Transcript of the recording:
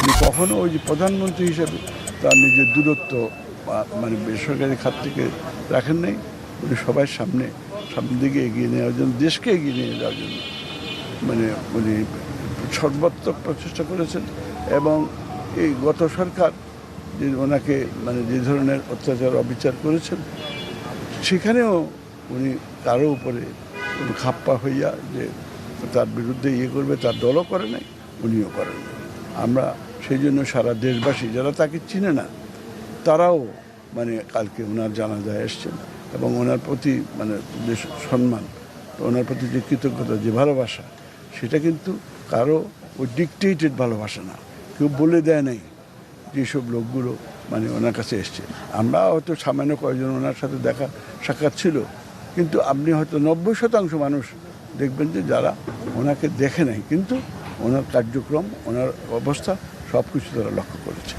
উনি কখনো ওই যে প্রধানমন্ত্রী হিসেবে তার নিজের দূরত্ব মানে বেসরকারি খাত থেকে রাখেন নাই। উনি সবার সামনের দিকে এগিয়ে নেওয়ার জন্য, দেশকে এগিয়ে নিয়ে যাওয়ার জন্য মানে উনি সর্বাত্মক প্রচেষ্টা করেছেন। এবং এই গত সরকার যে ওনাকে মানে যে ধরনের অত্যাচার অবিচার করেছেন, সেখানেও উনি কারো উপরে খাপ্পা হইয়া যে তার বিরুদ্ধে ইয়ে করবে, তার দলও করে নাই, উনিও করেন। আমরা সেই জন্য সারা দেশবাসী যারা তাকে চিনে না, তারাও মানে কালকে ওনার জানাজায় এসছেন এবং ওনার প্রতি মানে যে সম্মান, ওনার প্রতি যে কৃতজ্ঞতা, যে ভালোবাসা, সেটা কিন্তু কারো ওই ডিকটেটেড ভালোবাসা না, কেউ বলে দেয় নাই। যেসব লোকগুলো মানে ওনার কাছে এসছে, আমরা হয়তো সামান্য কয়েকজন ওনার সাথে দেখা সাক্ষাৎ ছিল, কিন্তু আপনি হয়তো 90% মানুষ দেখবেন যে যারা ওনাকে দেখে নাই, কিন্তু ওনার কার্যক্রম, ওনার অবস্থা সব কিছু তারা লক্ষ্য করেছে।